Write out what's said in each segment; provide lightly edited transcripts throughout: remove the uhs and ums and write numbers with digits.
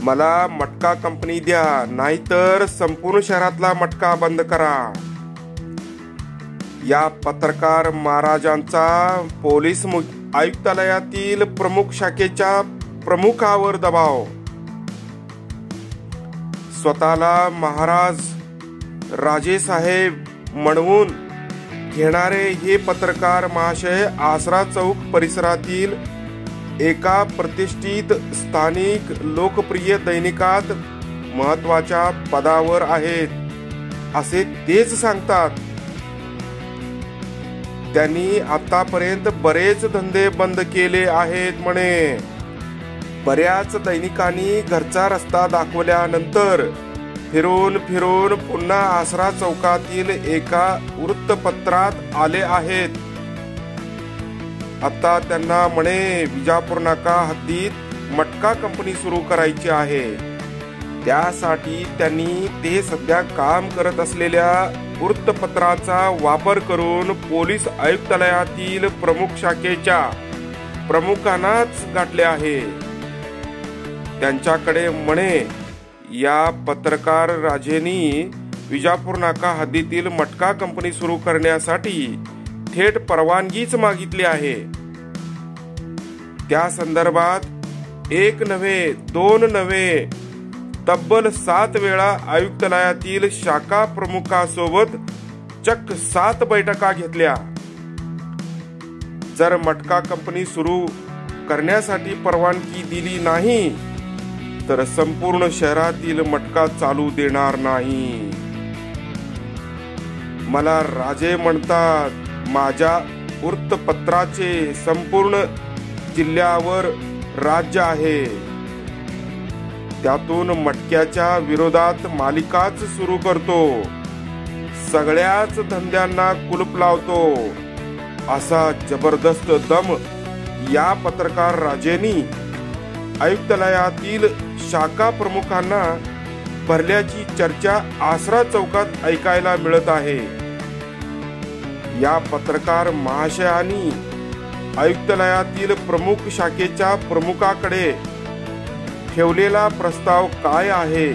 मला मटका कंपनी द्या, नाहीतर संपूर्ण शहरातला मटका बंद करा. या पत्रकार महाराजांचा पोलीस आयुक्तालयातील प्रमुख शाखेच्या प्रमुखावर दबाव. स्वतःला महाराज राजेसाहेब म्हणवून घेणारे हे पत्रकार महाशय आसरा चौक परिसरातील एका प्रतिष्ठित स्थानिक लोकप्रिय दैनिकात महत्वाच्या पदावर आहेत असे तेच सांगतात. त्यांनी आतापर्यंत बरेच धंदे बंद केले आहेत म्हणे. बऱ्याच दैनिकांनी घरचा रस्ता दाखवल्यानंतर फिरून फिरून पुन्हा आसरा चौकातील एका वृत्तपत्रात आले आहेत. आता त्यांना म्हणे विजापूर नाका हद्दीत मटका कंपनी सुरू करायची आहे. त्यासाठी त्यांनी ते सध्या काम करत असलेल्या वृत्तपत्राचा वापर करून पोलीस आयुक्तालयातील प्रमुख शाखेच्या प्रमुखांनाच गाठले आहे. त्यांच्याकडे म्हणे या पत्रकार राजेंनी विजापूर नाका हद्दीतील मटका कंपनी सुरू करण्यासाठी थेट परवानगीच मागितली आहे. त्या संदर्भात एक नव्हे दोन नव्हे तब्बल 7 वेळा आयुक्तालयातील शाखा प्रमुखासोबत चक्क 7 बैठका घेतल्या. जर मटका कंपनी सुरू करण्यासाठी परवानगी दिली नाही तर संपूर्ण शहरातील मटका चालू देणार नाही. मला राजे म्हणतात. माझ्या वृत्तपत्राचे संपूर्ण जिल्ह्यावर राज्य आहे. त्यातून मटक्याच्या विरोधात मालिकाच सुरू करतो. सगळ्याच धंद्यांना कुलूप लावतो. असा जबरदस्त दम या पत्रकार राजेंनी आयुक्तालयातील शाखा प्रमुखांना भरल्याची चर्चा आसरा चौकात ऐकायला मिळत आहे. या पत्रकार महाशयांनी आयुक्तालयातील प्रमुख शाखेच्या प्रमुखाकडे ठेवलेला प्रस्ताव काय आहे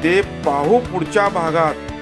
ते पाहू पुढच्या भागात.